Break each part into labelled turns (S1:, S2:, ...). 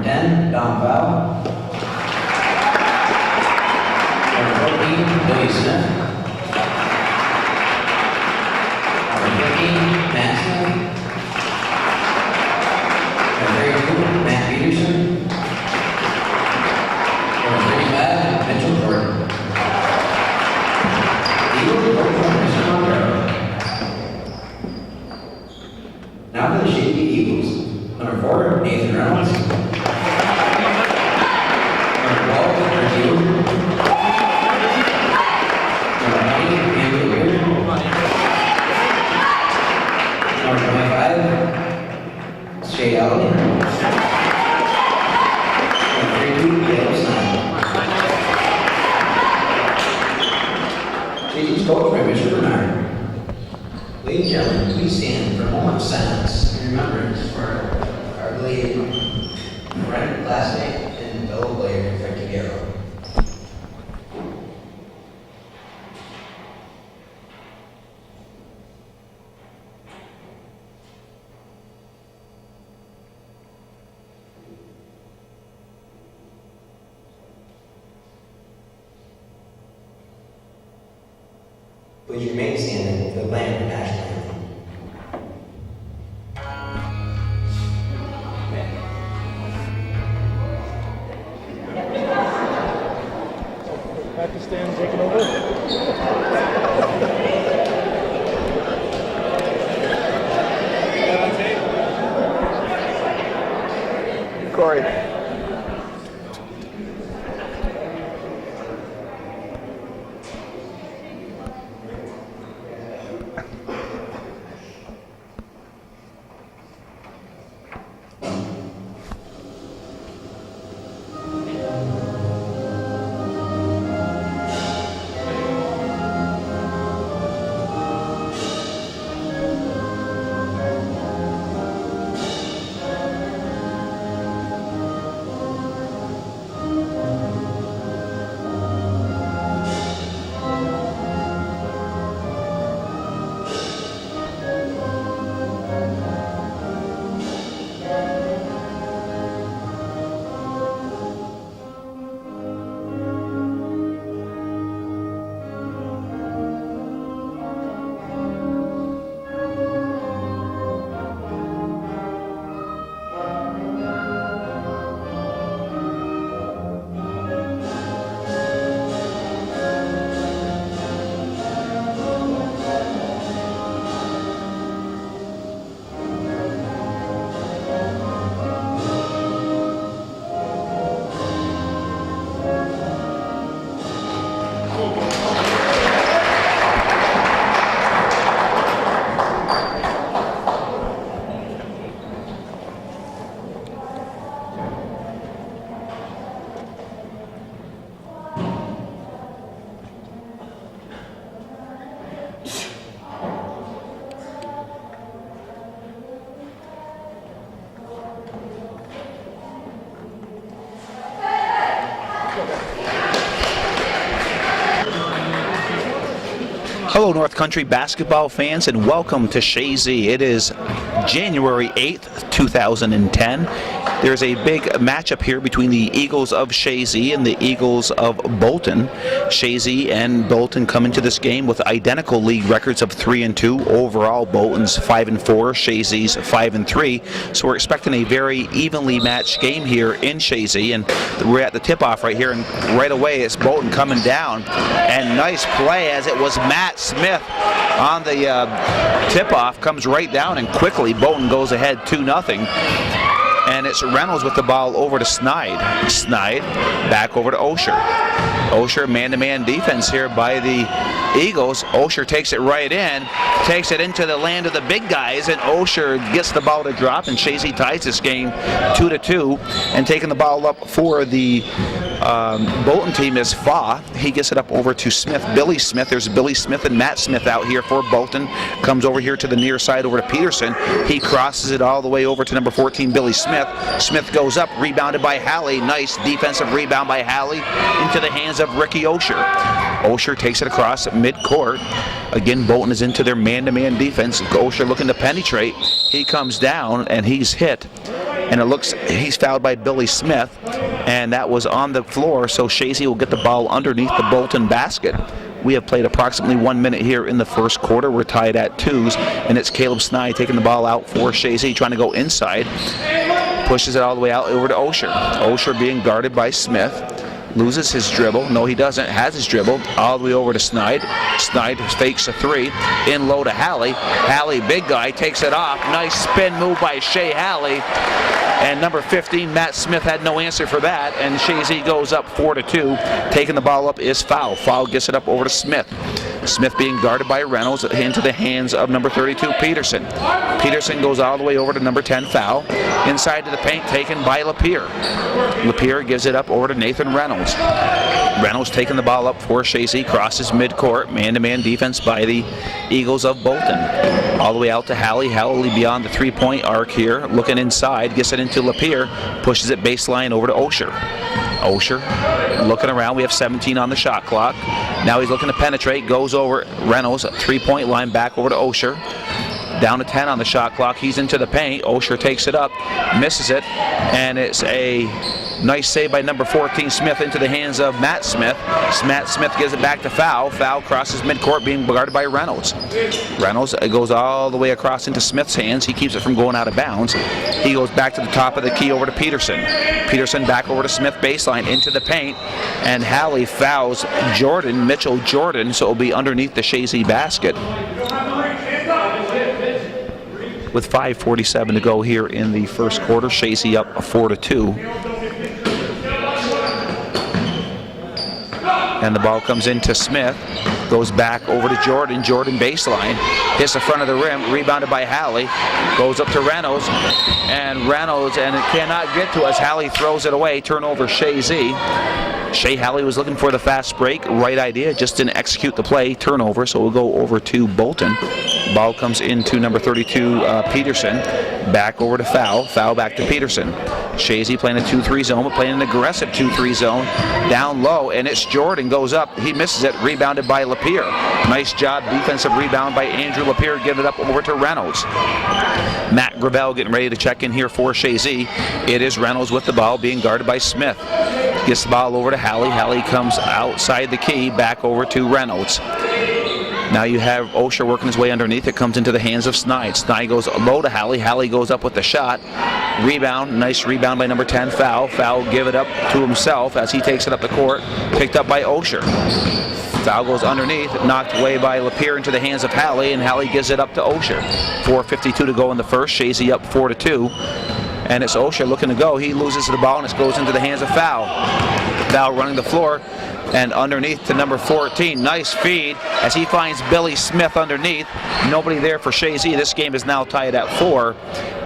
S1: Number 10, Don Fowl. Number 14, Billy Smith. Number 15, Matt Smith. Number 32, Matt Peterson. Number 35, Mitchell Jordan. Eagles, Mr. Montero. Now for the Chazy Eagles. Number 4, Nathan Reynolds. Number 12, Chris Hughes. Number 20, Andrew Weir. Number 25, Shay Allen. Number 32, Caleb Snyder. Chazy's coach by Mr. Bernard. Ladies and gentlemen, please stand for a moment of silence in remembrance for our late friend, classmate, and fellow player, Frankie Garrow. Please remain standing for the playing of the national anthem.
S2: Back to stand, taking over. Corey.
S3: Hello, North Country basketball fans, and welcome to Chazy. It is January 8th, 2010. There's a big matchup here between the Eagles of Chazy and the Eagles of Bolton. Chazy and Bolton come into this game with identical league records of 3-2. Overall, Bolton's 5-4, Chazy's 5-3. So we're expecting a very evenly matched game here in Chazy, and we're at the tip-off right here, and right away it's Bolton coming down, and nice play as it was Matt Smith on the tip-off, comes right down, and quickly Bolton goes ahead 2-0. And it's Reynolds with the ball over to Snide. Snide back over to Osher. Osher man-to-man defense here by the Eagles. Osher takes it right in, takes it into the land of the big guys, and Osher gets the ball to drop, and Chazy ties this game 2-2. And taking the ball up for the Bolton team is Fa. He gets it up over to Smith, Billy Smith. There's Billy Smith and Matt Smith out here for Bolton. Comes over here to the near side over to Peterson. He crosses it all the way over to number 14, Billy Smith. Smith goes up, rebounded by Halley. Nice defensive rebound by Halley into the hands of Ricky Osher. Osher takes it across at midcourt. Again, Bolton is into their man-to-man defense. Osher looking to penetrate. He comes down and he's hit and it looks he's fouled by Billy Smith, and that was on the floor, so Chazy will get the ball underneath the Bolton basket. We have played approximately 1 minute here in the first quarter. We're tied at 2s, and it's Caleb Snide taking the ball out for Chazy, trying to go inside. Pushes it all the way out over to Osher. Osher being guarded by Smith. Loses his dribble. No, he doesn't. Has his dribble. All the way over to Snide. Snide fakes a 3. In low to Halley. Halley, big guy, takes it off. Nice spin move by Shea Halley. And number 15, Matt Smith, had no answer for that. And Chazy goes up 4-2. Taking the ball up is Foul. Foul gets it up over to Smith. Smith being guarded by Reynolds into the hands of number 32, Peterson. Peterson goes all the way over to number 10, Foul. Inside to the paint, taken by Lapierre. Lapierre gives it up over to Nathan Reynolds. Reynolds taking the ball up for Chazy, crosses midcourt, man-to-man defense by the Eagles of Bolton. All the way out to Halley. Halley beyond the three-point arc here, looking inside, gets it into Lapierre, pushes it baseline over to Osher. Osher looking around. We have 17 on the shot clock. Now he's looking to penetrate, goes over Reynolds, three-point line, back over to Osher. Down to 10 on the shot clock. He's into the paint. Osher takes it up, misses it, and it's a nice save by number 14, Smith, into the hands of Matt Smith. Matt Smith gives it back to Foul. Foul crosses midcourt, being guarded by Reynolds. Reynolds goes all the way across into Smith's hands. He keeps it from going out of bounds. He goes back to the top of the key over to Peterson. Peterson back over to Smith baseline into the paint, and Halley fouls Jordan, Mitchell Jordan, so it'll be underneath the Chazy basket. With 5:47 to go here in the first quarter, Chazy up 4-2. And the ball comes into Smith, goes back over to Jordan. Jordan baseline, hits the front of the rim, rebounded by Halley, goes up to Reynolds, and it cannot get to us. Halley throws it away, turnover Chazy. Shea Halley was looking for the fast break, right idea, just didn't execute the play, turnover, so we'll go over to Bolton. Ball comes into number 32, Peterson, back over to Foul, Foul back to Peterson. Chazy playing a 2-3 zone, but playing an aggressive 2-3 zone, down low, and it's Jordan, goes up, he misses it, rebounded by Lapierre. Nice job, defensive rebound by Andrew Lapierre, give it up over to Reynolds. Matt Gravel getting ready to check in here for Chazy. It is Reynolds with the ball, being guarded by Smith. Gets the ball over to Halley. Halley comes outside the key, back over to Reynolds. Now you have Osher working his way underneath. It comes into the hands of Snide. Snide goes low to Halley. Halley goes up with the shot. Rebound, nice rebound by number 10, Foul. Foul give it up to himself as he takes it up the court. Picked up by Osher. Foul goes underneath, knocked away by Lapierre into the hands of Halley, and Halley gives it up to Osher. 4:52 to go in the first. Chazy up 4-2. And it's Osher looking to go. He loses the ball, and it goes into the hands of Foul. Foul running the floor, and underneath to number 14. Nice feed as he finds Billy Smith underneath. Nobody there for Chazy. This game is now tied at 4,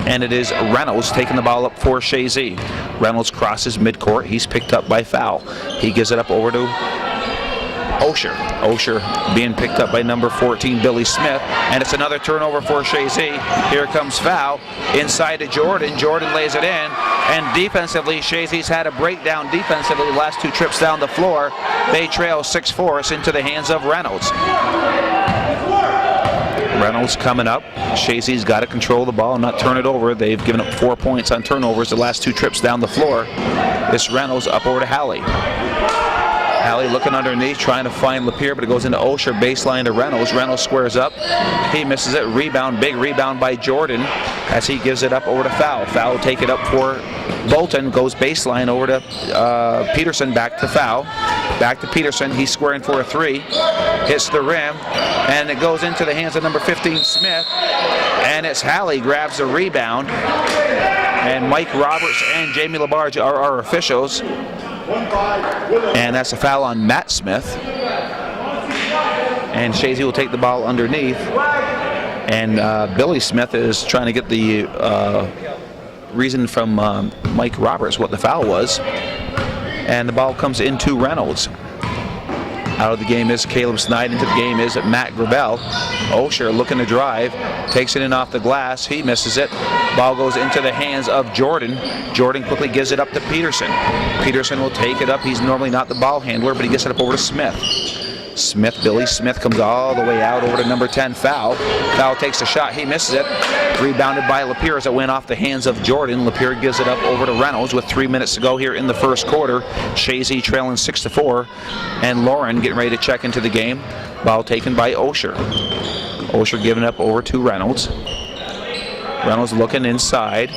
S3: and it is Reynolds taking the ball up for Chazy. Reynolds crosses midcourt. He's picked up by Foul. He gives it up over to Osher. Osher being picked up by number 14, Billy Smith, and it's another turnover for Chazy. Here comes Foul inside to Jordan. Jordan lays it in, and defensively, Chazy's had a breakdown defensively the last two trips down the floor. They trail 6-4. It's into the hands of Reynolds. Reynolds coming up. Chazy's got to control the ball and not turn it over. They've given up 4 points on turnovers the last two trips down the floor. This Reynolds up over to Halley. Halley looking underneath, trying to find Lapierre, but it goes into Osher, baseline to Reynolds. Reynolds squares up. He misses it. Rebound, big rebound by Jordan as he gives it up over to Foul. Foul will take it up for Bolton, goes baseline over to Peterson, back to Foul. Back to Peterson. He's squaring for a 3. Hits the rim, and it goes into the hands of number 15, Smith. And it's Halley grabs the rebound. And Mike Roberts and Jamie Labarge are our officials. And that's a foul on Matt Smith. And Chazy will take the ball underneath. And Billy Smith is trying to get the reason from Mike Roberts what the foul was. And the ball comes into Reynolds. Out of the game is Caleb Snide. Into the game is Matt Gravel. Osher looking to drive. Takes it in off the glass. He misses it. Ball goes into the hands of Jordan. Jordan quickly gives it up to Peterson. Peterson will take it up. He's normally not the ball handler, but he gets it up over to Smith. Smith, Billy Smith comes all the way out over to number 10, Foul. Foul takes a shot, he misses it. Rebounded by Lapeer as it went off the hands of Jordan. Lapeer gives it up over to Reynolds with 3 minutes to go here in the first quarter. Chazy trailing 6-4, and Lauren getting ready to check into the game. Ball taken by Osher. Osher giving up over to Reynolds. Reynolds looking inside,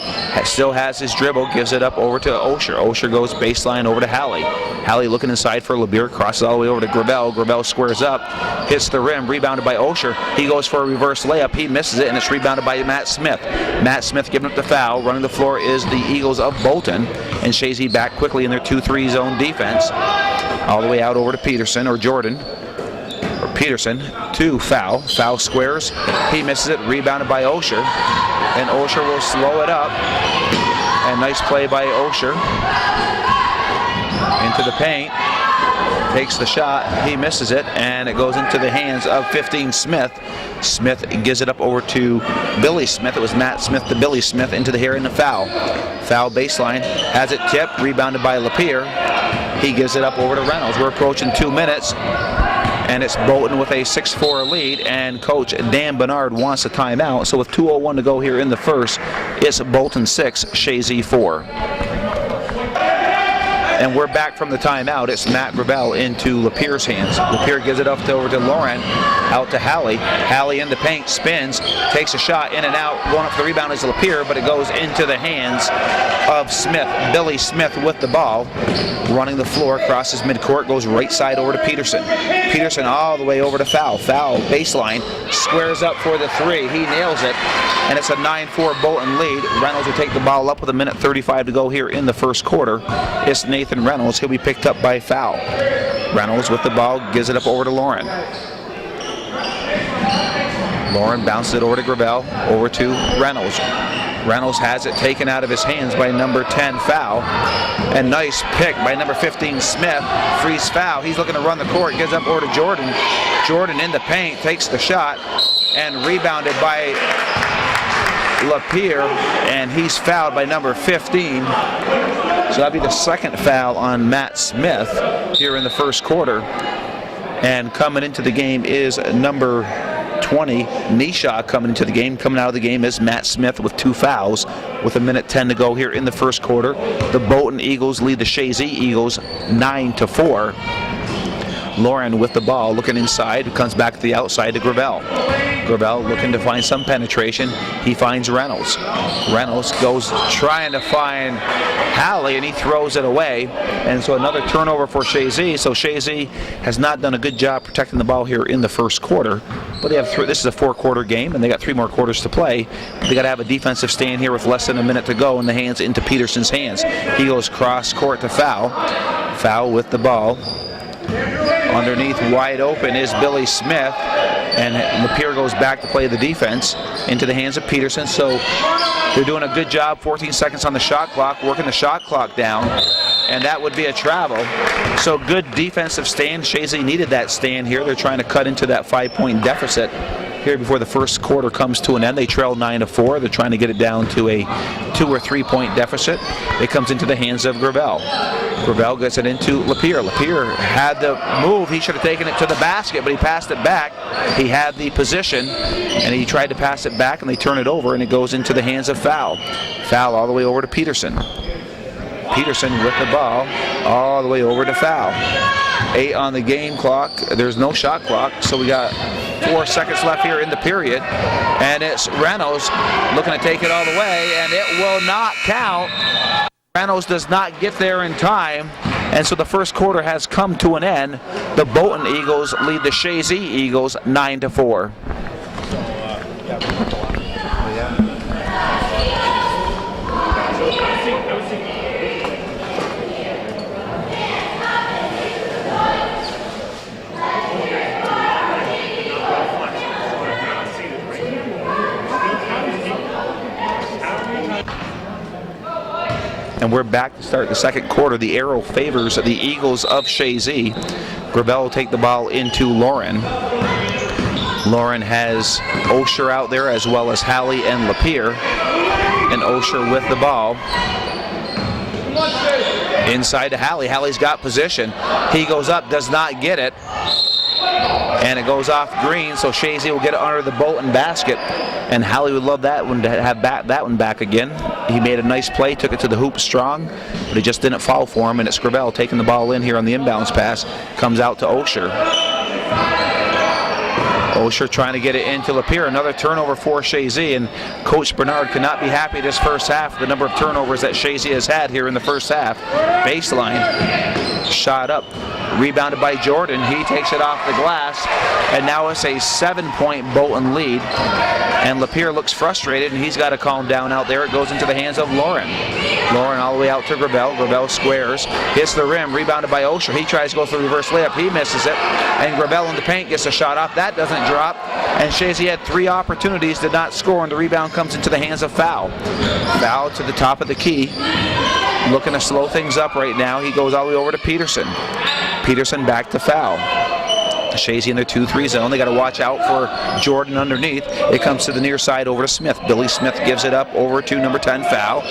S3: still has his dribble, gives it up over to Osher. Osher goes baseline over to Halley. Halley looking inside for Labeer, crosses all the way over to Gravel. Gravel squares up, hits the rim, rebounded by Osher. He goes for a reverse layup, he misses it, and it's rebounded by Matt Smith. Matt Smith giving up the foul. Running the floor is the Eagles of Bolton, and Chazy back quickly in their 2-3 zone defense. All the way out over to Peterson, or Jordan. Peterson to Foul. Foul squares, he misses it, rebounded by Osher, and Osher will slow it up. And nice play by Osher into the paint, takes the shot, he misses it, and it goes into the hands of 15 Smith. Smith gives it up over to Billy Smith. It was Matt Smith to Billy Smith into the hair and the foul. Foul baseline, has it tipped, rebounded by Lapeer. He gives it up over to Reynolds. We're approaching 2 minutes. And it's Bolton with a 6-4 lead, and Coach Dan Bernard wants a timeout. So with 2:01 to go here in the first, it's Bolton 6, Chazy 4. And we're back from the timeout. It's Matt Gravel into Lapeer's hands. Lapeer gives it up over to Lauren, out to Halley. Halley in the paint, spins, takes a shot, in and out. Going up for the rebound is Lapeer, but it goes into the hands of Smith. Billy Smith with the ball, running the floor, crosses midcourt, goes right side over to Peterson. Peterson all the way over to Foul. Foul baseline, squares up for the three. He nails it, and it's a 9-4 Bolton lead. Reynolds will take the ball up with 1:35 to go here in the first quarter. It's Nathan Reynolds. He'll be picked up by Foul. Reynolds with the ball, gives it up over to Lauren. Lauren bounces it over to Gravel, over to Reynolds. Reynolds has it taken out of his hands by number 10, Foul. And nice pick by number 15, Smith. Frees Foul. He's looking to run the court, gives up over to Jordan. Jordan in the paint, takes the shot, and rebounded by Lapeer, and he's fouled by number 15. So that'll be the second foul on Matt Smith here in the first quarter. And coming into the game is number 20, Nisha coming into the game. Coming out of the game is Matt Smith with 2 fouls with 1:10 to go here in the first quarter. The Bolton Eagles lead the Chazy Eagles 9-4. Lauren with the ball, looking inside, comes back to the outside to Gravel. Gravel looking to find some penetration. He finds Reynolds. Reynolds goes trying to find Halley, and he throws it away. And so another turnover for Chazy. So Chazy has not done a good job protecting the ball here in the first quarter. But they have this is a 4-quarter game, and they got 3 more quarters to play. They got to have a defensive stand here with less than a minute to go, and the hands into Peterson's hands. He goes cross court to Foul. Foul with the ball. Underneath, wide open, is Billy Smith, and Lapeer goes back to play the defense into the hands of Peterson. So they're doing a good job, 14 seconds on the shot clock, working the shot clock down, and that would be a travel. So good defensive stand. Chazy needed that stand here. They're trying to cut into that 5-point deficit here before the first quarter comes to an end. They trail 9-4. They're trying to get it down to a 2 or 3 point deficit. It comes into the hands of Gravel. Gravel gets it into Lapeer. Lapeer had the move. He should have taken it to the basket, but he passed it back. He had the position, and he tried to pass it back, and they turn it over, and it goes into the hands of Foul. Foul all the way over to Peterson. Peterson with the ball all the way over to Foul. 8 on the game clock. There's no shot clock, so we got 4 seconds left here in the period. And it's Reynolds looking to take it all the way, and it will not count. Reynolds does not get there in time, and so the first quarter has come to an end. The Bolton Eagles lead the Chazy Eagles 9-4. And we're back to start the second quarter. The arrow favors the Eagles of Chazy. Gravel will take the ball into Lauren. Lauren has Osher out there as well as Halley and Lapeer. And Osher with the ball. Inside to Halley. Halley's got position. He goes up, does not get it. And it goes off green, so Chazy will get it under the Bolton basket. And Halley would love that one to have that one back again. He made a nice play, took it to the hoop strong, but it just didn't fall for him. And it's Gravel taking the ball in here on the inbounds pass. Comes out to Osher. Osher trying to get it into Lapeer. Another turnover for Chazy, and Coach Bernard could not be happy this first half. The number of turnovers that Chazy has had here in the first half. Baseline, shot up, rebounded by Jordan. He takes it off the glass, and now it's a 7-point Bolton lead. And Lapeer looks frustrated, and he's got to calm down out there. It goes into the hands of Lauren. Lauren all the way out to Gravel. Gravel squares, hits the rim, rebounded by Osher. He tries to go for the reverse layup. He misses it, and Gravel in the paint gets a shot off. That doesn't drop, and Chazy had 3 opportunities, did not score, and the rebound comes into the hands of Foul. Foul to the top of the key, looking to slow things up right now. He goes all the way over to Peterson. Peterson back to Foul. Chazy in their 2-3 zone. They got to watch out for Jordan underneath. It comes to the near side over to Smith. Billy Smith gives it up over to number 10, Foul,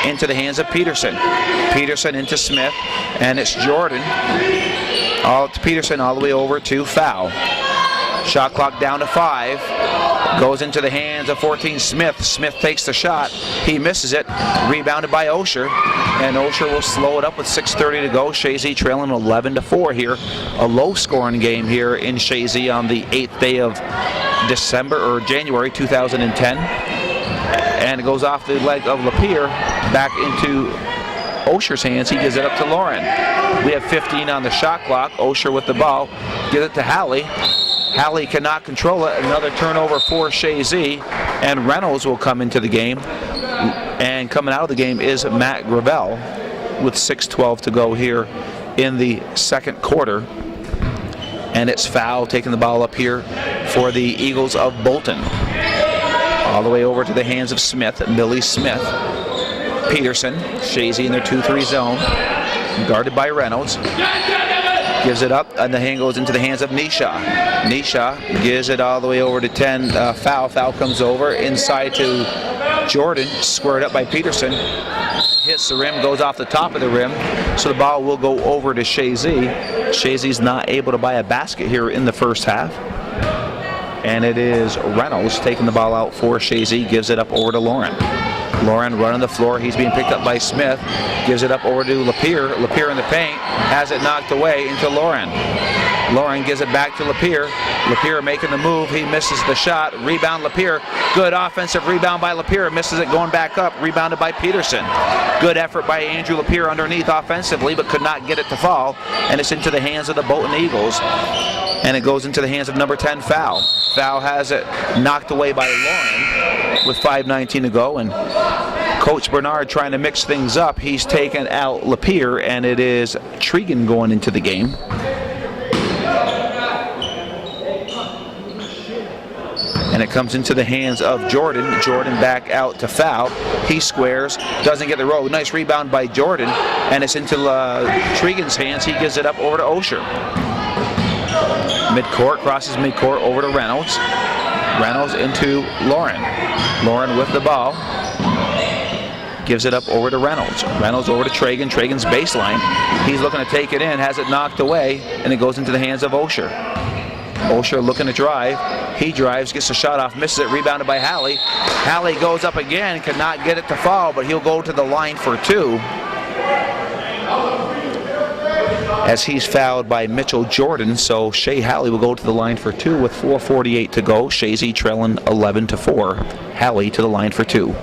S3: into the hands of Peterson. Peterson into Smith, and it's Jordan. All to Peterson, all the way over to Foul. Shot clock down to 5. Goes into the hands of 14, Smith. Smith takes the shot. He misses it. Rebounded by Osher. And Osher will slow it up with 6:30 to go. Chazy trailing 11-4 here. A low-scoring game here in Chazy on the 8th day of January 2010. And it goes off the leg of Lapeer back into Osher's hands. He gives it up to Lauren. We have 15 on the shot clock. Osher with the ball. Gives it to Halley. Halley cannot control it. Another turnover for Chazy, and Reynolds will come into the game. And coming out of the game is Matt Gravel with 6:12 to go here in the second quarter. And it's Foul taking the ball up here for the Eagles of Bolton. All the way over to the hands of Smith, Billy Smith. Peterson, Chazy in their 2-3 zone, guarded by Reynolds. Gives it up, and the hand goes into the hands of Nisha. Nisha gives it all the way over to 10. Foul. Foul comes over inside to Jordan, squared up by Peterson. Hits the rim, goes off the top of the rim, so the ball will go over to Chazy. Chazy's not able to buy a basket here in the first half. And it is Reynolds taking the ball out for Chazy, gives it up over to Lauren. Lauren running the floor. He's being picked up by Smith. Gives it up over to Lapeer. Lapeer in the paint. Has it knocked away into Lauren. Lauren gives it back to Lapeer. Lapeer making the move. He misses the shot. Rebound Lapeer. Good offensive rebound by Lapeer. Misses it going back up. Rebounded by Peterson. Good effort by Andrew Lapeer underneath offensively, but could not get it to fall. And it's into the hands of the Bolton Eagles. And it goes into the hands of number 10, Foul. Foul has it knocked away by Lauren with 5:19 to go. And Coach Bernard trying to mix things up. He's taken out Lapeer, and it is Tregan going into the game. And it comes into the hands of Jordan. Jordan back out to Foul. He squares, doesn't get the roll. Nice rebound by Jordan, and it's into Tregan's hands. He gives it up over to Osher. Midcourt, crosses midcourt over to Reynolds. Reynolds into Lauren. Lauren with the ball. Gives it up over to Reynolds. Reynolds over to Tregan. Tregan's baseline. He's looking to take it in, has it knocked away, and it goes into the hands of Osher. Osher looking to drive. He drives, gets a shot off, misses it, rebounded by Halley. Halley goes up again, cannot get it to fall, but he'll go to the line for 2. As he's fouled by Mitchell Jordan, so Shea Halley will go to the line for 2 with 4:48 to go. Chazy trailing 11-4. Halley to the line for 2.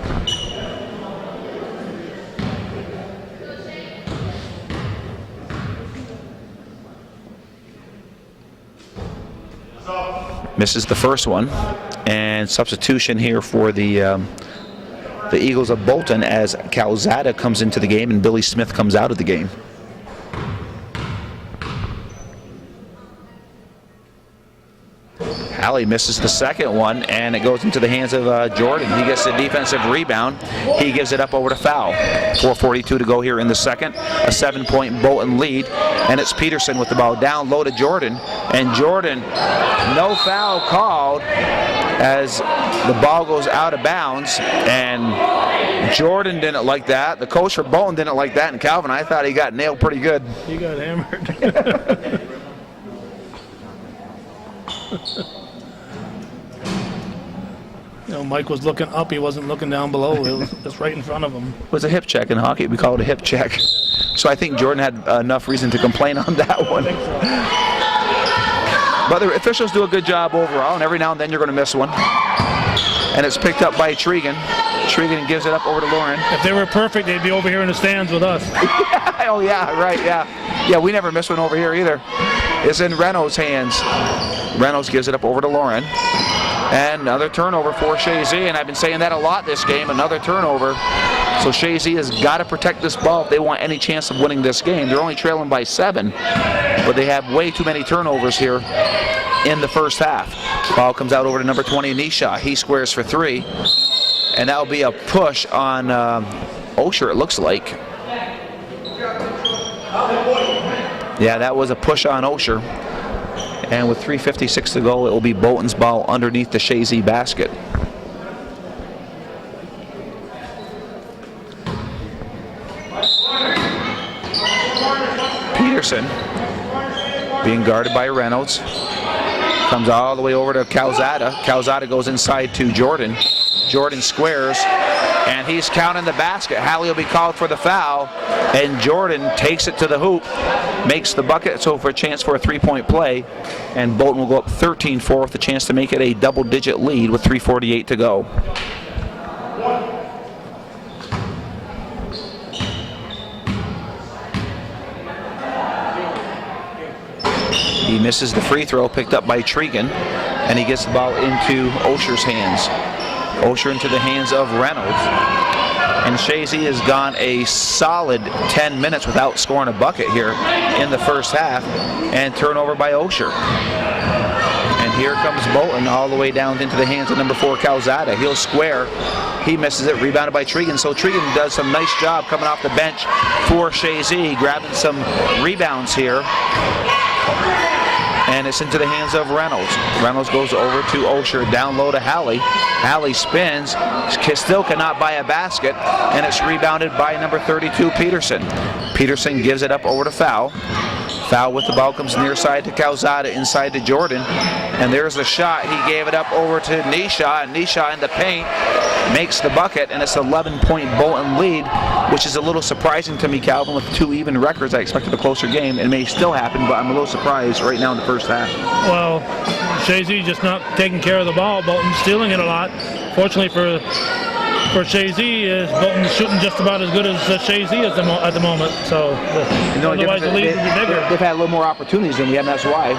S3: Misses the first one, and substitution here for the Eagles of Bolton as Calzada comes into the game and Billy Smith comes out of the game. Halley misses the second one, and it goes into the hands of Jordan. He gets a defensive rebound. He gives it up over to Foul. 4:42 to go here in the second. A 7-point Bolton lead, and it's Peterson with the ball down low to Jordan. And Jordan, no foul called as the ball goes out of bounds. And Jordan didn't like that. The coach for Bolton didn't like that. And Calvin, I thought he got nailed pretty good.
S2: He got hammered. You know, Mike was looking up. He wasn't looking down below. It was just right in front of him.
S3: It was a hip check in hockey. We call it a hip check. So I think Jordan had enough reason to complain on that one. But the officials do a good job overall, and every now and then you're going to miss one. And it's picked up by Tregan. Tregan gives it up over to Lauren.
S2: If they were perfect, they'd be over here in the stands with us.
S3: Oh, yeah, right, yeah. Yeah, we never miss one over here either. It's in Reynolds' hands. Reynolds gives it up over to Lauren. And another turnover for Chazy, and I've been saying that a lot this game, another turnover. So Chazy has got to protect this ball if they want any chance of winning this game. They're only trailing by 7, but they have way too many turnovers here in the first half. Ball comes out over to number 20, Nisha. He squares for 3, and that will be a push on Osher, it looks like. Yeah, that was a push on Osher. And with 3:56 to go, it will be Bolton's ball underneath the Chazy basket. Peterson being guarded by Reynolds. Comes all the way over to Calzada. Calzada goes inside to Jordan. Jordan squares, and he's counting the basket. Halley will be called for the foul, and Jordan takes it to the hoop, makes the bucket, so for a chance for a 3-point play, and Bolton will go up 13-4 with a chance to make it a double-digit lead with 3:48 to go. He misses the free throw, picked up by Tregan, and he gets the ball into Osher's hands. Osher into the hands of Reynolds. And Chazy has gone a solid 10 minutes without scoring a bucket here in the first half, and turnover by Osher. And here comes Bolton all the way down into the hands of number 4, Calzada. He'll square. He misses it, rebounded by Tregan. So Tregan does some nice job coming off the bench for Chazy, grabbing some rebounds here. And it's into the hands of Reynolds. Reynolds goes over to Osher, down low to Halley. Halley spins, still cannot buy a basket, and it's rebounded by number 32, Peterson. Peterson gives it up over to Foul. Foul with the ball comes near side to Calzada, inside to Jordan. And there's a shot. He gave it up over to Nisha, and Nisha in the paint makes the bucket, and it's an 11-point Bolton lead, which is a little surprising to me, Calvin. With 2 even records, I expected a closer game. It may still happen, but I'm a little surprised right now in the first half.
S2: Well, Chazy just not taking care of the ball. Bolton stealing it a lot. Fortunately for Chazy, Bolton's shooting just about as good as Chazy is at the moment. So otherwise the lead would be bigger.
S3: They've had a little more opportunities than we have, and that's why.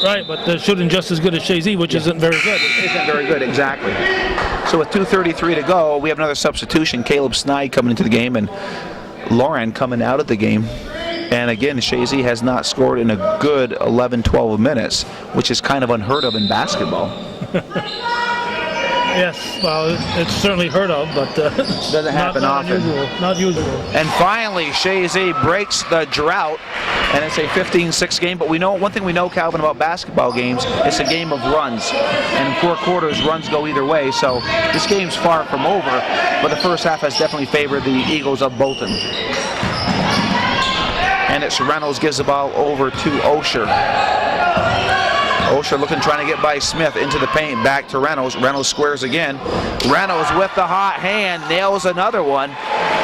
S2: Right, but they're shooting just as good as Chazy, which isn't very good.
S3: It isn't very good, exactly. So with 2:33 to go, we have another substitution. Caleb Snide coming into the game, and Lauren coming out of the game. And again, Chazy has not scored in a good 11-12 minutes, which is kind of unheard of in basketball.
S2: Yes, well, it's certainly heard of, but
S3: doesn't happen often.
S2: Not usual.
S3: And finally, Chazy breaks the drought, and it's a 15-6 game. But we know one thing we know, Calvin, about basketball games: it's a game of runs, and in 4 quarters, runs go either way. So this game's far from over, but the first half has definitely favored the Eagles of Bolton. And it's Reynolds gives the ball over to Osher. Osher looking, trying to get by Smith into the paint, back to Reynolds. Reynolds squares again. Reynolds with the hot hand, nails another one.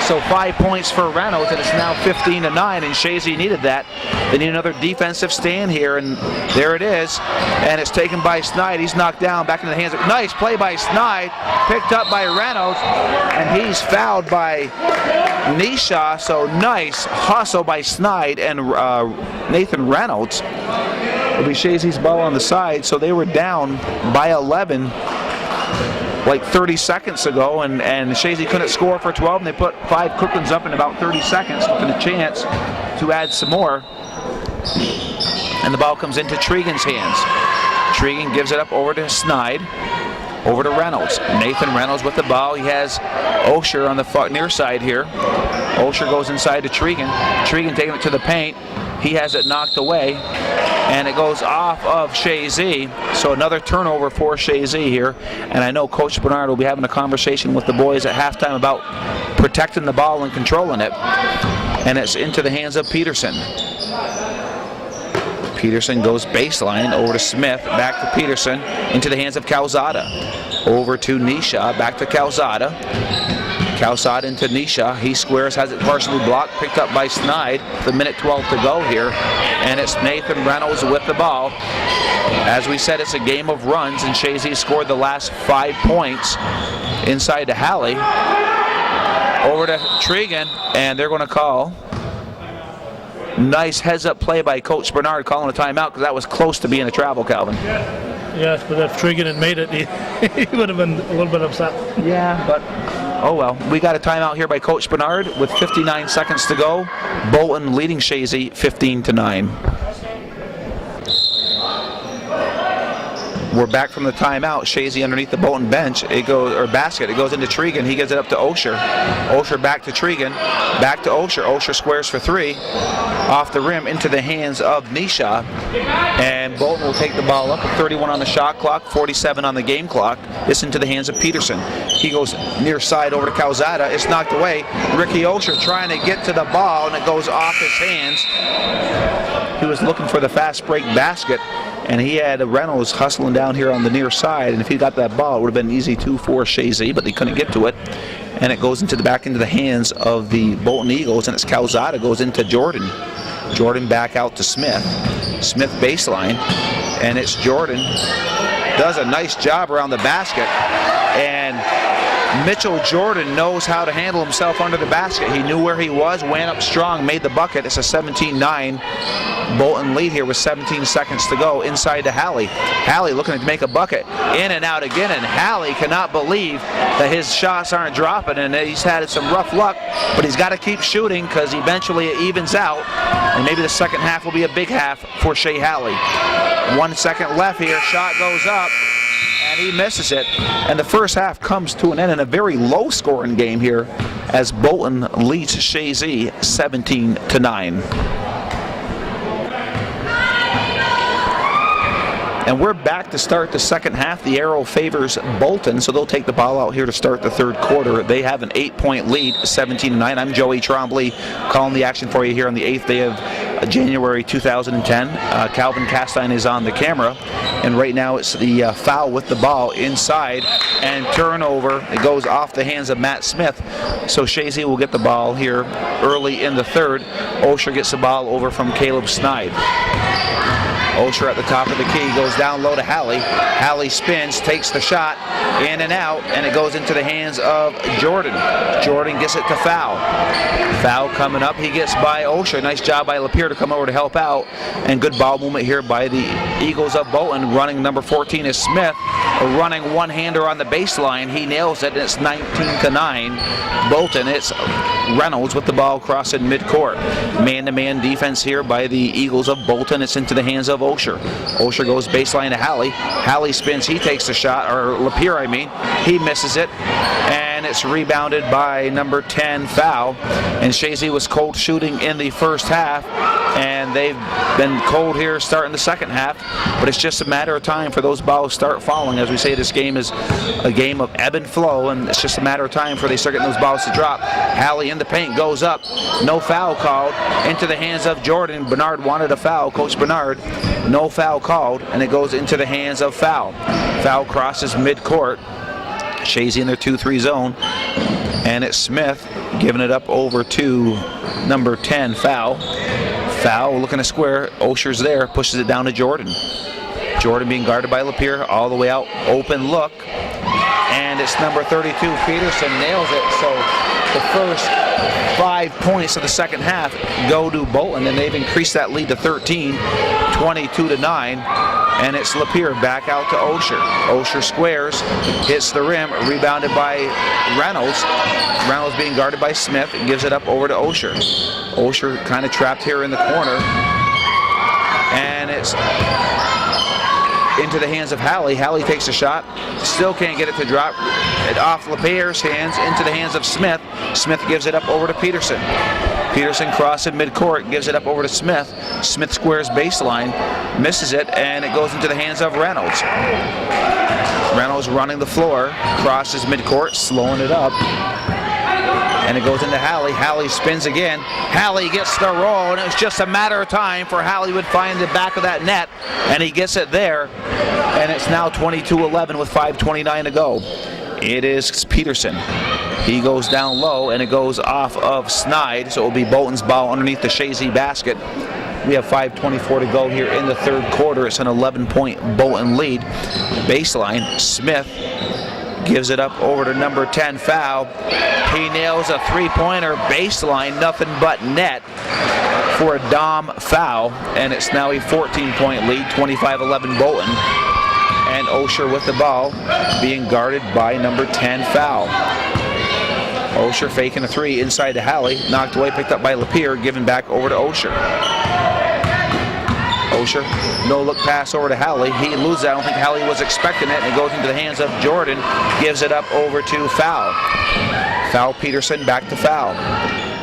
S3: So 5 points for Reynolds, and it's now 15-9, and Chazy needed that. They need another defensive stand here, and there it is. And it's taken by Snide. He's knocked down, back into the hands of, nice play by Snide, picked up by Reynolds, and he's fouled by Nisha. So nice hustle by Snide and Nathan Reynolds. It'll be Chazy's ball on the side, so they were down by 11 like 30 seconds ago, and Chazy couldn't score for 12, and they put 5 quick ones up in about 30 seconds, looking a chance to add some more. And the ball comes into Tregan's hands. Tregan gives it up over to Snide, over to Reynolds. Nathan Reynolds with the ball. He has Osher on the near side here. Osher goes inside to Tregan. Tregan taking it to the paint. He has it knocked away, and it goes off of Chazy. So another turnover for Chazy here. And I know Coach Bernard will be having a conversation with the boys at halftime about protecting the ball and controlling it. And it's into the hands of Peterson. Peterson goes baseline over to Smith, back to Peterson, into the hands of Calzada. Over to Nisha, back to Calzada. Calzada into Nisha. He squares, has it partially blocked, picked up by Snide. The minute 12 to go here, and it's Nathan Reynolds with the ball. As we said, it's a game of runs, and Chazy scored the last 5 points inside to Halley. Over to Tregan, and they're going to call. Nice heads-up play by Coach Bernard calling a timeout because that was close to being a travel, Calvin.
S2: Yes, but if Tregan had made it, he would have been a little bit upset.
S3: Yeah, but oh well. We got a timeout here by Coach Bernard with 59 seconds to go. Bolton leading Chazy 15-9. We're back from the timeout. Chazy underneath the Bolton bench. It goes, or basket. It goes into Tregan. He gives it up to Osher. Osher back to Tregan. Back to Osher. Osher squares for 3. Off the rim into the hands of Nisha. And Bolton will take the ball up. 31 on the shot clock. 47 on the game clock. This into the hands of Peterson. He goes near side over to Calzada. It's knocked away. Ricky Osher trying to get to the ball, and it goes off his hands. He was looking for the fast break basket, and he had Reynolds hustling down here on the near side, and if he got that ball, it would have been an easy 2 for Chazy, but they couldn't get to it. And it goes into the back into the hands of the Bolton Eagles, and it's Calzada goes into Jordan. Jordan back out to Smith. Smith baseline, and it's Jordan. Does a nice job around the basket, and Mitchell Jordan knows how to handle himself under the basket. He knew where he was, went up strong, made the bucket. It's a 17-9 Bolton lead here with 17 seconds to go. Inside to Halley. Halley looking to make a bucket. In and out again, and Halley cannot believe that his shots aren't dropping, and he's had some rough luck, but he's got to keep shooting because eventually it evens out, and maybe the second half will be a big half for Shea Halley. 1 second left here. Shot goes up, and he misses it, and the first half comes to an end in a very low-scoring game here as Bolton leads Chazy 17-9. And we're back to start the second half. The arrow favors Bolton, so they'll take the ball out here to start the third quarter. They have an 8-point lead, 17-9. I'm Joey Trombley calling the action for you here on the 8th day of January 2010. Calvin Castine is on the camera, and right now it's the foul with the ball inside and turnover. It goes off the hands of Matt Smith, so Chazy will get the ball here early in the third. Osher gets the ball over from Caleb Snide. Osher at the top of the key, goes down low to Halley. Halley spins, takes the shot, in and out, and it goes into the hands of Jordan. Jordan gets it to Foul. Foul coming up, he gets by Osher. Nice job by Lapierre to come over to help out, and good ball movement here by the Eagles of Bolton. Running number 14 is Smith, running one-hander on the baseline. He nails it, and it's 19-9. Bolton, it's Reynolds with the ball crossing midcourt. Man-to-man defense here by the Eagles of Bolton. It's into the hands of Osher. Osher goes baseline to Halley. Halley spins, he takes the shot, or Lapierre I mean. He misses it, and it's rebounded by number 10, Foul. And Chazy was cold shooting in the first half, and they've been cold here starting the second half, but it's just a matter of time for those balls start falling. As we say, this game is a game of ebb and flow, and it's just a matter of time before they start getting those balls to drop. Halley in the paint, goes up, no foul called, into the hands of Jordan. Bernard wanted a foul, Coach Bernard. No foul called, and it goes into the hands of Foul. Foul crosses midcourt. Chazy in their 2-3 zone, and it's Smith giving it up over to number 10, Foul. Foul looking to square. Osher's there, pushes it down to Jordan. Jordan being guarded by Lapierre, all the way out, open look, and it's number 32, Peterson, nails it. So the first 5 points of the second half go to Bolton, and they've increased that lead to 13, 22-9. And it's Lapierre back out to Osher. Osher squares, hits the rim, rebounded by Reynolds. Reynolds being guarded by Smith, gives it up over to Osher. Osher kind of trapped here in the corner, and it's into the hands of Halley. Halley takes a shot, still can't get it to drop. It off Lapierre's hands, into the hands of Smith. Smith gives it up over to Peterson. Peterson crossing midcourt, gives it up over to Smith. Smith squares baseline, misses it, and it goes into the hands of Reynolds. Reynolds running the floor, crosses midcourt, slowing it up. And it goes into Halley. Halley spins again. Halley gets the roll, and it was just a matter of time for Halley would find the back of that net, and he gets it there. And it's now 22-11 with 5:29 to go. It is Peterson. He goes down low, and it goes off of Snide, so it will be Bolton's ball underneath the Chazy basket. We have 5:24 to go here in the third quarter. It's an 11-point Bolton lead. Baseline, Smith gives it up over to number 10, Foul. He nails a three-pointer baseline, nothing but net for a Dom Foul, and it's now a 14-point lead, 25-11 Bolton. And Osher with the ball, being guarded by number 10, Foul. Osher faking a three inside to Halley, knocked away, picked up by Lapierre, given back over to Osher. Osher, no look pass over to Halley. He loses it. I don't think Halley was expecting it, and it goes into the hands of Jordan. Gives it up over to Foul. Foul Peterson, back to Foul.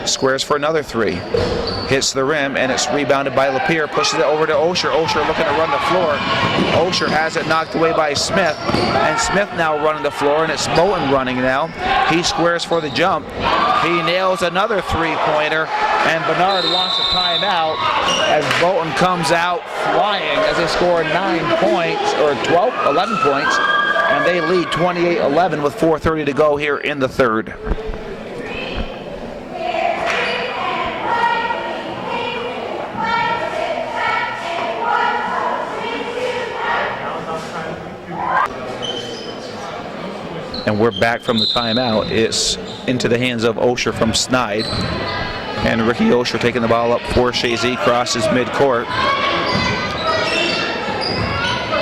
S3: Squares for another three. Hits the rim, and it's rebounded by Lapierre. Pushes it over to Osher. Osher looking to run the floor. Osher has it knocked away by Smith, and Smith now running the floor, and it's Bolton running now. He squares for the jump. He nails another three-pointer, and Bernard wants a timeout as Bolton comes out flying as they score 9 points, or 11 points, and they lead 28-11 with 4:30 to go here in the third. And we're back from the timeout. It's into the hands of Osher from Snide. And Ricky Osher taking the ball up for Chazy, crosses midcourt.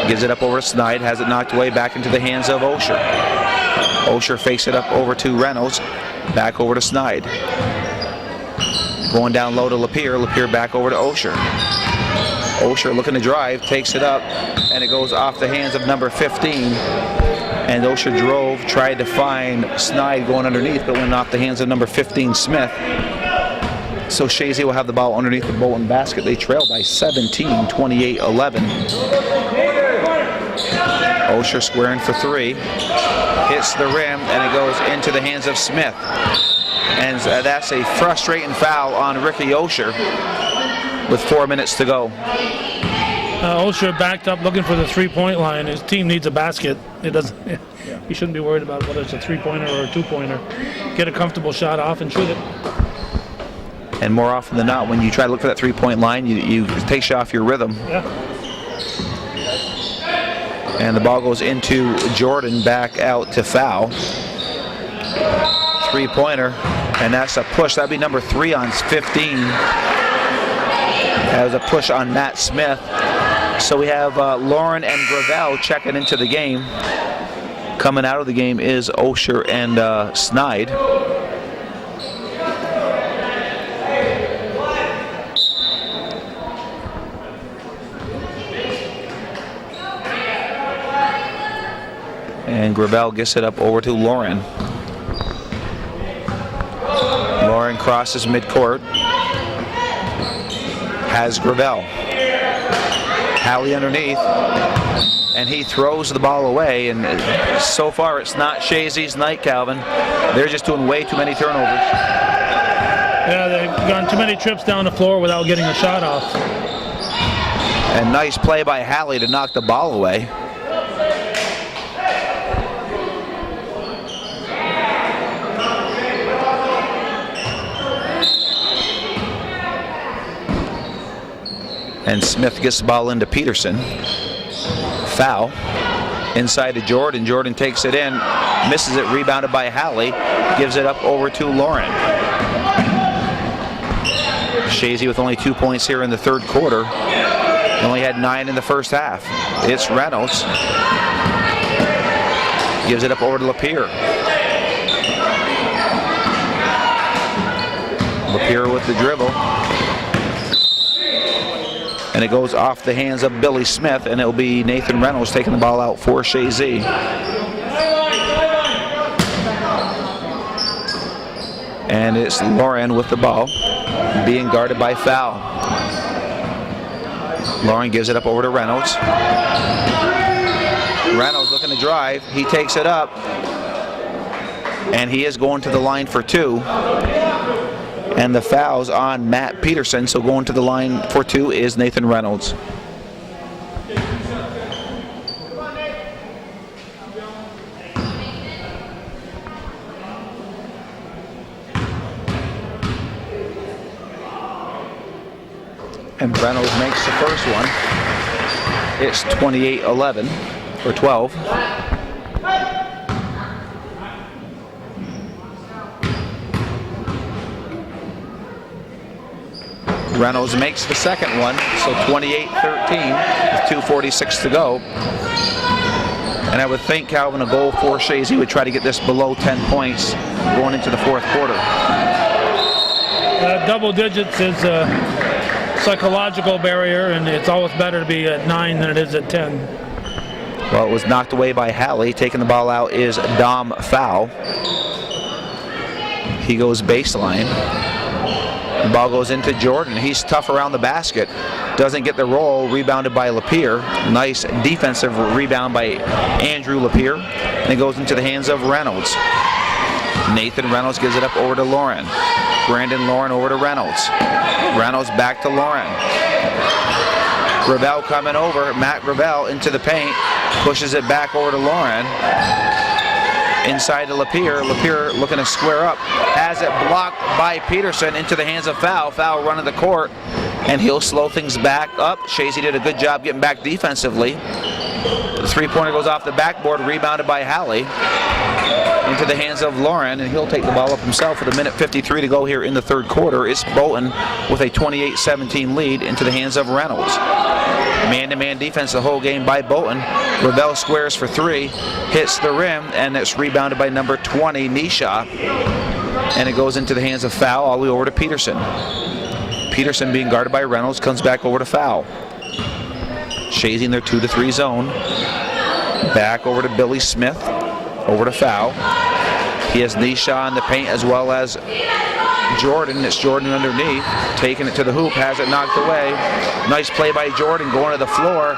S3: Gives it up over to Snide, has it knocked away back into the hands of Osher. Osher fakes it up over to Reynolds, back over to Snide. Going down low to Lapierre, Lapierre back over to Osher. Osher looking to drive, takes it up, and it goes off the hands of number 15. And Osher drove, tried to find Snide going underneath, but went off the hands of number 15, Smith. So Chazy will have the ball underneath the Bolton basket. They trail by 17, 28-11. Osher squaring for three. Hits the rim, and it goes into the hands of Smith. And that's a frustrating foul on Ricky Osher with 4 minutes to go.
S2: Osher backed up looking for the three-point line. His team needs a basket. It doesn't. He shouldn't be worried about whether it's a three-pointer or a two-pointer. Get a comfortable shot off and shoot it.
S3: And more often than not, when you try to look for that three-point line, it takes you off your rhythm.
S2: Yeah.
S3: And the ball goes into Jordan, back out to Foul. Three-pointer, and that's a push. That'd be number 3 on 15. That was a push on Matt Smith. So we have Lauren and Gravel checking into the game. Coming out of the game is Osher and Snide. And Gravel gets it up over to Lauren. Lauren crosses midcourt. Has Gravel. Halley underneath. And he throws the ball away. And so far it's not Chazy's night, Calvin. They're just doing way too many turnovers.
S2: Yeah, they've gone too many trips down the floor without getting a shot off.
S3: And nice play by Halley to knock the ball away. And Smith gets the ball into Peterson. Foul. Inside to Jordan. Jordan takes it in. Misses it. Rebounded by Halley. Gives it up over to Lauren. Chazy with only 2 points here in the third quarter. He only had 9 in the first half. It's Reynolds. Gives it up over to Lapierre. Lapierre with the dribble. And it goes off the hands of Billy Smith, and it'll be Nathan Reynolds taking the ball out for Chazy. And it's Lauren with the ball, being guarded by Foul. Lauren gives it up over to Reynolds. Reynolds looking to drive. He takes it up. and he is going to the line for 2. And the foul's on Matt Peterson, so going to the line for 2 is Nathan Reynolds. And Reynolds makes the first one. It's 28-11, or 12. Reynolds makes the second one, so 28-13 with 2:46 to go. And I would think, Calvin, a goal for Chazy would try to get this below 10 points going into the fourth quarter.
S2: Double digits is a psychological barrier, and it's always better to be at 9 than it is at 10.
S3: Well, it was knocked away by Halley. Taking the ball out is Dom Fowl. He goes baseline. The ball goes into Jordan. He's tough around the basket. Doesn't get the roll. Rebounded by Lapierre. Nice defensive rebound by Andrew Lapierre. And it goes into the hands of Reynolds. Nathan Reynolds gives it up over to Lauren. Brandon Lauren over to Reynolds. Reynolds back to Lauren. Gravel coming over. Matt Gravel into the paint. Pushes it back over to Lauren. Inside to Lapierre. Lapierre looking to square up. Has it blocked by Peterson into the hands of Fowl. Fowl running the court, and he'll slow things back up. Chazy did a good job getting back defensively. The three-pointer goes off the backboard, rebounded by Halley. Into the hands of Lauren, and he'll take the ball up himself with 1:53 to go here in the third quarter. It's Bolton with a 28-17 lead into the hands of Reynolds. Man-to-man defense the whole game by Bolton. Ravel squares for 3, hits the rim, and it's rebounded by number 20, Nisha. And it goes into the hands of Fowl all the way over to Peterson. Peterson being guarded by Reynolds comes back over to Fowl. Chazy in their 2-3 zone. Back over to Billy Smith. Over to Fowl. He has Nisha in the paint as well as Jordan. It's Jordan underneath. Taking it to the hoop. Has it knocked away. Nice play by Jordan going to the floor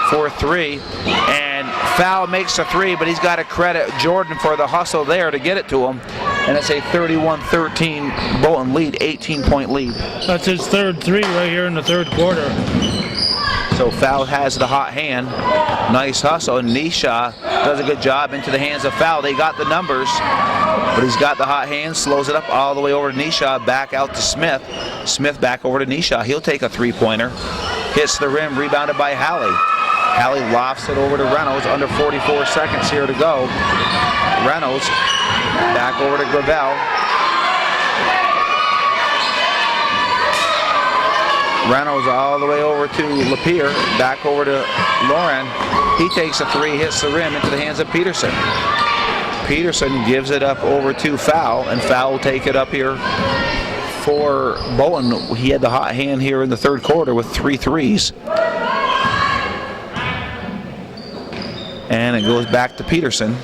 S3: for 3. And Fowl makes a 3, but he's got to credit Jordan for the hustle there to get it to him. And it's a 31-13 Bolton lead, 18-point lead.
S2: That's his third 3 right here in the third quarter.
S3: So Fowl has the hot hand. Nice hustle. And Nisha does a good job into the hands of Fowl. They got the numbers, but he's got the hot hand. Slows it up all the way over to Nisha. Back out to Smith. Smith back over to Nisha. He'll take a 3-pointer. Hits the rim. Rebounded by Halley. Halley lofts it over to Reynolds. Under 44 seconds here to go. Reynolds back over to Gravel. Reynolds all the way over to Lapierre, back over to Lauren. He takes a 3, hits the rim into the hands of Peterson. Peterson gives it up over to Fowl, and Fowl will take it up here for Bolton. He had the hot hand here in the third quarter with 3 threes. And it goes back to Peterson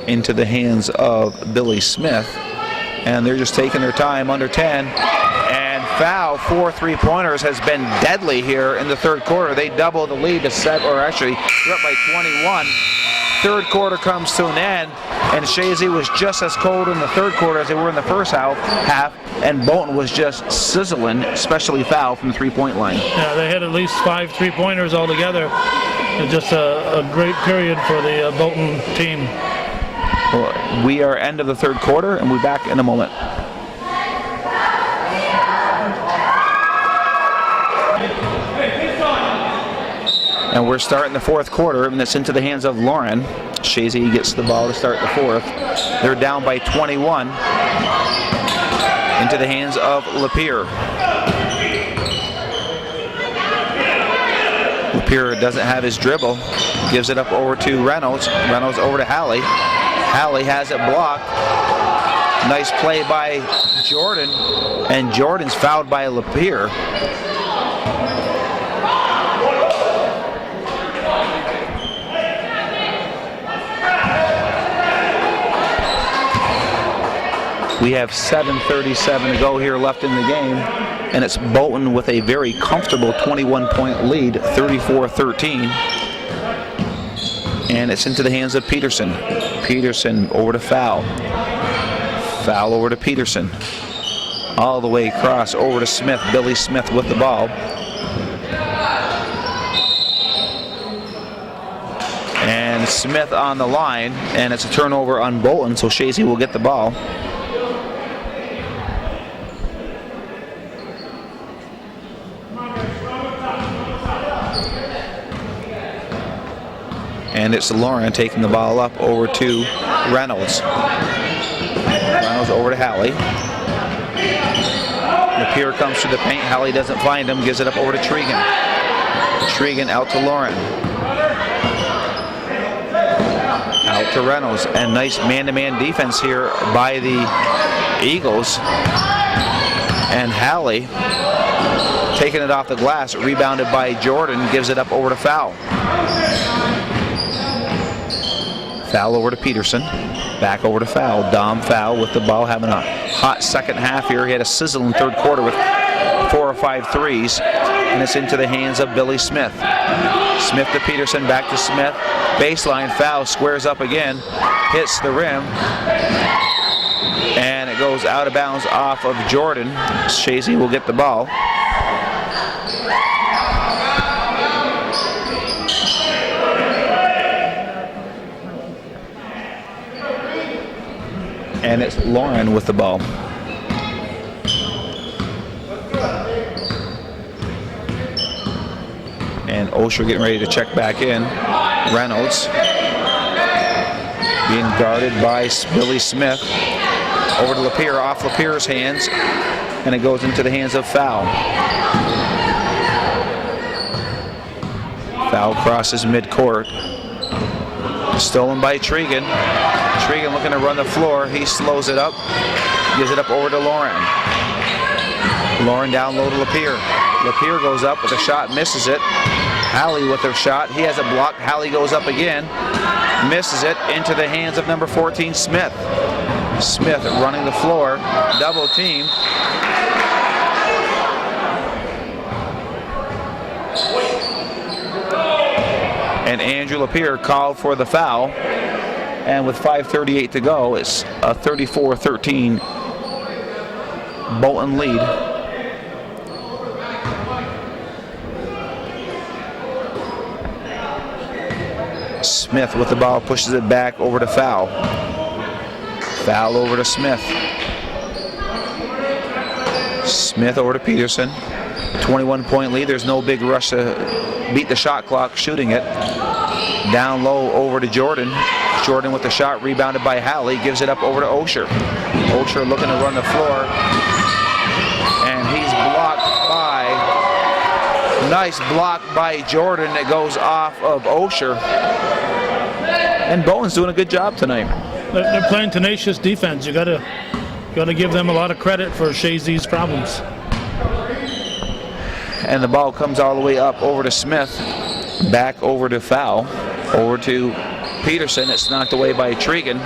S3: into the hands of Billy Smith. And they're just taking their time, under 10. Fowl, 4 3-pointers, has been deadly here in the third quarter. They double the lead to 7, or actually they're up by 21. Third quarter comes to an end, and Chazy was just as cold in the third quarter as they were in the first half, and Bolton was just sizzling, especially Fowl from the 3-point line.
S2: Yeah, they had at least 5 3-pointers altogether. It's just a great period for the Bolton team.
S3: Well, we are end of the third quarter, and we'll be back in a moment. And we're starting the fourth quarter, and it's into the hands of Lauren. Chazy gets the ball to start the fourth. They're down by 21. Into the hands of Lapierre. Lapierre doesn't have his dribble. Gives it up over to Reynolds. Reynolds over to Halley. Halley has it blocked. Nice play by Jordan. And Jordan's fouled by Lapierre. We have 7:37 to go here left in the game, and it's Bolton with a very comfortable 21-point lead, 34-13. And it's into the hands of Peterson. Peterson over to Fowl. Foul over to Peterson. All the way across over to Smith. Billy Smith with the ball. And Smith on the line, and it's a turnover on Bolton, so Chazy will get the ball. And it's Lauren taking the ball up over to Reynolds. Reynolds over to Halley. Napier comes to the paint. Halley doesn't find him, gives it up over to Tregan. Tregan out to Lauren. Out to Reynolds, and nice man-to-man defense here by the Eagles. And Halley taking it off the glass, rebounded by Jordan, gives it up over to Foul. Foul over to Peterson, back over to Foul. Dom Foul with the ball, having a hot second half here. He had a sizzling third quarter with 4 or 5 threes, and it's into the hands of Billy Smith. Smith to Peterson, back to Smith. Baseline, Foul squares up again, hits the rim, and it goes out of bounds off of Jordan. Chazy will get the ball. And it's Lauren with the ball. And Osher getting ready to check back in. Reynolds being guarded by Billy Smith. Over to Lapierre, off Lapierre's hands, and it goes into the hands of Foul. Foul crosses midcourt. Stolen by Tregan. Tregan looking to run the floor. He slows it up, gives it up over to Lauren. Lauren down low to Lapierre. Lapierre goes up with a shot, misses it. Halley with her shot. He has a block. Halley goes up again, misses it, into the hands of number 14, Smith. Smith running the floor, double team. And Andrew Lapierre called for the foul. And with 5:38 to go, it's a 34-13 Bolton lead. Smith with the ball, pushes it back over to Foul. Foul over to Smith. Smith over to Peterson. 21-point lead. There's no big rush to beat the shot clock, shooting it. Down low over to Jordan. Jordan with the shot, rebounded by Halley, gives it up over to Osher. Osher looking to run the floor, and he's blocked by, nice block by Jordan that goes off of Osher. And Bowen's doing a good job tonight.
S2: They're playing tenacious defense. You gotta give them a lot of credit for Chazy's problems.
S3: And the ball comes all the way up over to Smith, back over to Foul, over to Peterson. It's knocked away by Tregan.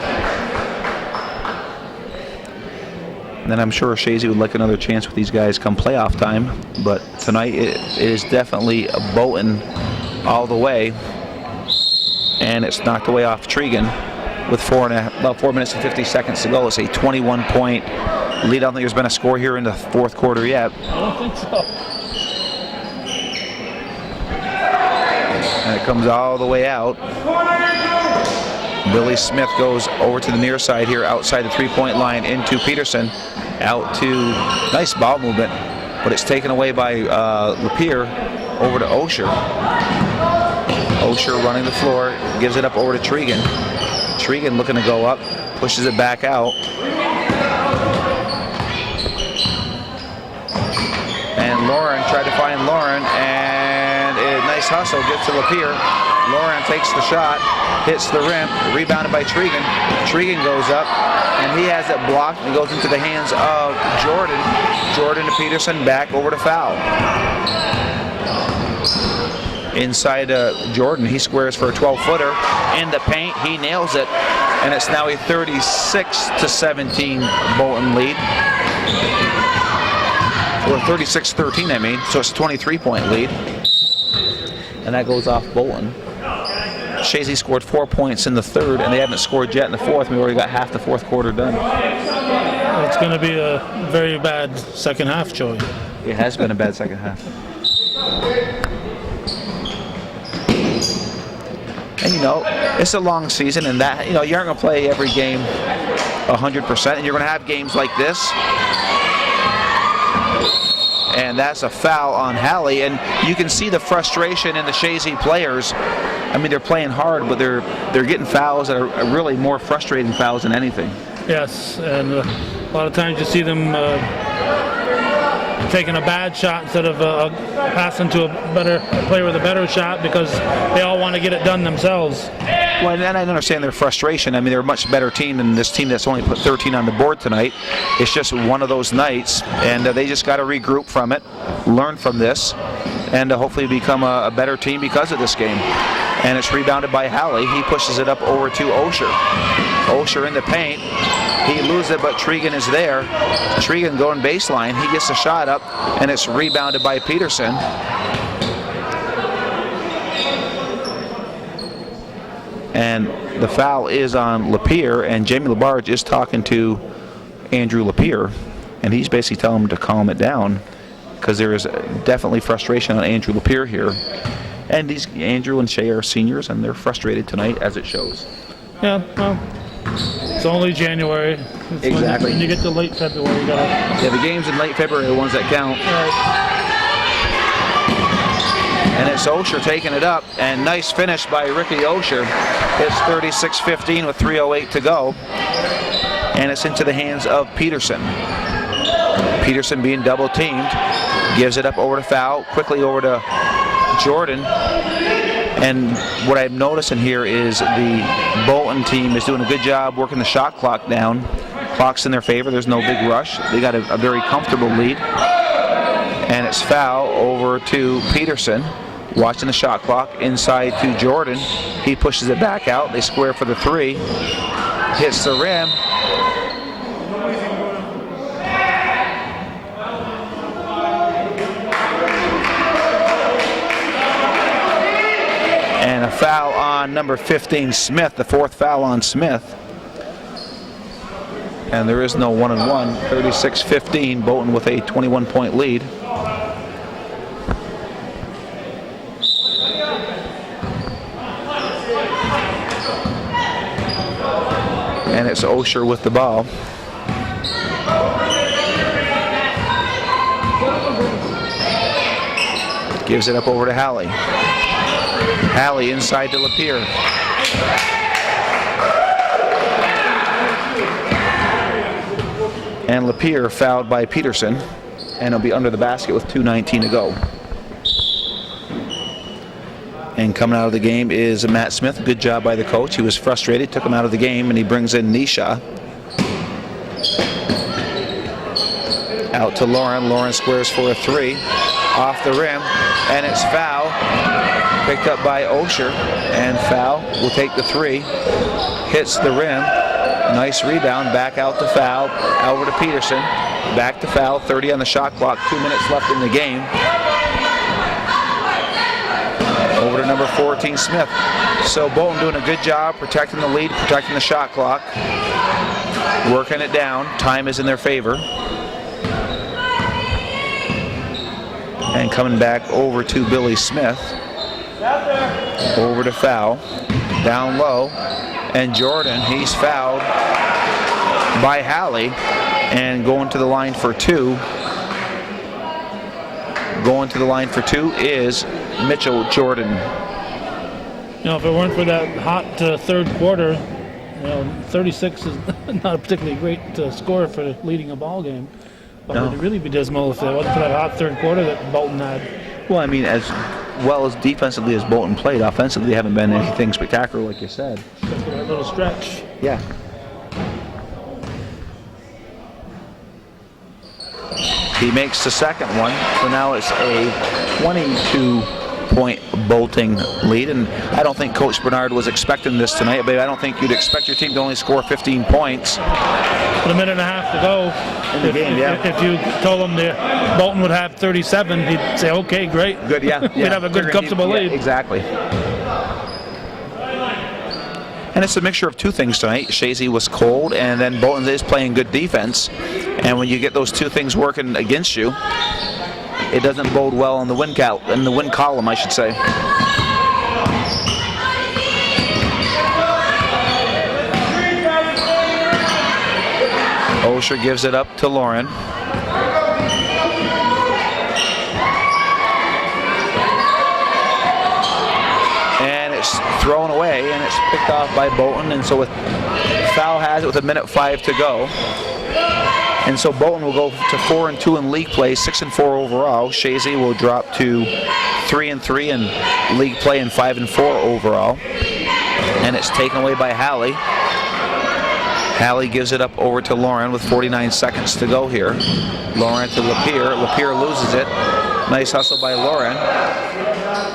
S3: And then I'm sure Chazy would like another chance with these guys come playoff time, but tonight it is definitely a Bolton all the way, and it's knocked away off Tregan with 4 minutes and 50 seconds to go. It's a 21-point lead. I don't think there's been a score here in the fourth quarter yet.
S2: I don't think so.
S3: And it comes all the way out. Billy Smith goes over to the near side here, outside the three-point line, into Peterson, out to, nice ball movement, but it's taken away by Lapierre, over to Osher. Osher running the floor, gives it up over to Tregan. Tregan looking to go up, pushes it back out. And Lauren tried to find Lauren, and a nice hustle gets to Lapierre. Lauren takes the shot, hits the rim, rebounded by Tregan. Tregan goes up, and he has it blocked, and goes into the hands of Jordan. Jordan to Peterson, back over to Foul. Inside Jordan, he squares for a 12-footer. In the paint, he nails it, and it's now a 36-17 Bolton lead. Or 36-13, I mean, so it's a 23-point lead. And that goes off Bolton. Chazy scored 4 points in the third, and they haven't scored yet in the fourth. We already got half the fourth quarter done.
S2: going to be a very bad second half, Joey.
S3: It has been a bad second half. And it's a long season, and that you aren't going to play every game 100%, and you're going to have games like this. And that's a foul on Halley, and you can see the frustration in the Chazy players. I mean, they're playing hard, but they're getting fouls that are really more frustrating fouls than anything.
S2: Yes, and a lot of times you see them taking a bad shot instead of passing to a player with a better shot because they all want to get it done themselves.
S3: Well, and I understand their frustration. I mean, they're a much better team than this team that's only put 13 on the board tonight. It's just one of those nights, and they just got to regroup from it, learn from this, and hopefully become a better team because of this game. And it's rebounded by Halley. He pushes it up over to Osher. Osher in the paint. He loses it, but Tregan is there. Tregan going baseline. He gets the shot up, and it's rebounded by Peterson. And the foul is on Lapierre, and Jamie Labarge is talking to Andrew Lapierre, and he's basically telling him to calm it down because there is definitely frustration on Andrew Lapierre here. And Andrew and Shay are seniors, and they're frustrated tonight, as it shows.
S2: Yeah, well, it's only January.
S3: Exactly.
S2: When you get to late February, you gotta...
S3: Yeah, the games in late February are the ones that count.
S2: Right.
S3: And it's Osher taking it up, and nice finish by Ricky Osher. It's 36-15 with 3:08 to go, and it's into the hands of Peterson. Peterson being double teamed, gives it up over to foul, quickly over to Jordan. And what I'm noticing here is the Bolton team is doing a good job working the shot clock down. Clock's in their favor. There's no big rush. They got a very comfortable lead. And it's foul over to Peterson. Watching the shot clock inside to Jordan. He pushes it back out. They square for the three. Hits the rim. And a foul on number 15, Smith, the fourth foul on Smith. And there is no 1-and-1. 36-15, Bolton with a 21-point lead. And it's Osher with the ball. Gives it up over to Halley. Halley inside to Lapierre. And Lapierre fouled by Peterson, and he'll be under the basket with 2:19 to go. And coming out of the game is Matt Smith. Good job by the coach. He was frustrated, took him out of the game, and he brings in Nisha. Out to Lauren. Lauren squares for a three. Off the rim, and it's foul. Picked up by Osher, and foul will take the three. Hits the rim. Nice rebound. Back out to foul. Over to Peterson. Back to foul. 30 on the shot clock. 2 minutes left in the game. Over to number 14, Smith. So Bolton doing a good job protecting the lead, protecting the shot clock, working it down. Time is in their favor. And coming back over to Billy Smith. Over to foul. Down low. And Jordan, he's fouled by Halley. And going to the line for two. Going to the line for two is Mitchell Jordan.
S2: You know, if it weren't for that hot third quarter, 36 is not a particularly great score for leading a ball game. But it would really be dismal if it wasn't for that hot third quarter that Bolton had.
S3: Well, I mean, as well as defensively as Bolton played, offensively they haven't been anything spectacular, like you said.
S2: Except for that little stretch.
S3: Yeah. He makes the second one, so now it's a 22-point Bolton lead, and I don't think Coach Bernard was expecting this tonight, but I don't think you'd expect your team to only score 15 points.
S2: With a minute and a half to go
S3: in the game, yeah.
S2: If you told him Bolton would have 37, he'd say, okay, great.
S3: Good, yeah.
S2: We'd have a good, comfortable lead.
S3: Exactly. And it's a mixture of two things tonight. Chazy was cold, and then Bolton is playing good defense. And when you get those two things working against you, it doesn't bode well in the win column, I should say. Osher gives it up to Lauren. And it's thrown away, and it's picked off by Bolton, and so foul has it with 1:05 to go. And so Bolton will go to 4-2 in league play, 6-4 overall. Chazy will drop to 3-3 in league play and 5-4 overall. And it's taken away by Hallie. Hallie gives it up over to Lauren with 49 seconds to go here. Lauren to Lapierre. Lapierre loses it. Nice hustle by Lauren.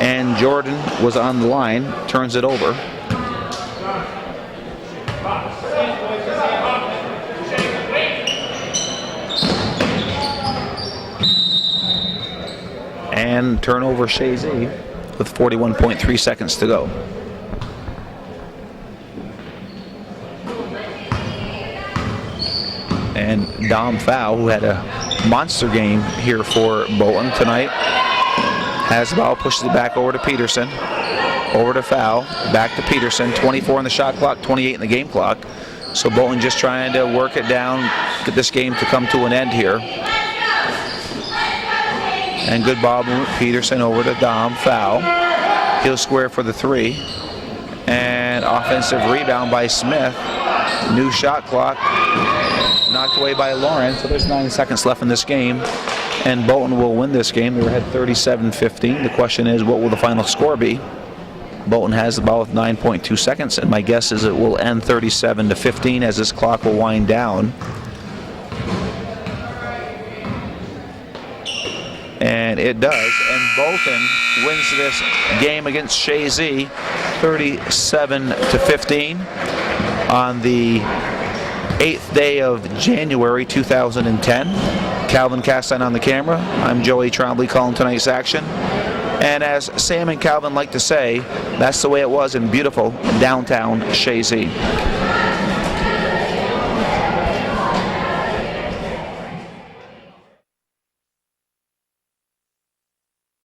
S3: And Jordan was on the line, turns it over. And turnover Chazy with 41.3 seconds to go. And Dom Fowl, who had a monster game here for Bolton tonight, has the ball, pushes it back over to Peterson. Over to Fowl, back to Peterson. 24 on the shot clock, 28 in the game clock. So Bolton just trying to work it down, get this game to come to an end here. And good ball movement, Peterson over to Dom Fowl. He'll square for the 3. And offensive rebound by Smith. New shot clock. Knocked away by Lauren, so there's 9 seconds left in this game. And Bolton will win this game. They were ahead 37-15. The question is, what will the final score be? Bolton has the ball with 9.2 seconds, and my guess is it will end 37-15 as this clock will wind down. And it does, and Bolton wins this game against Chazy 37-15 on the 8th day of January 2010. Calvin Castine on the camera. I'm Joey Trombley calling tonight's action. And as Sam and Calvin like to say, that's the way it was in beautiful downtown Chazy.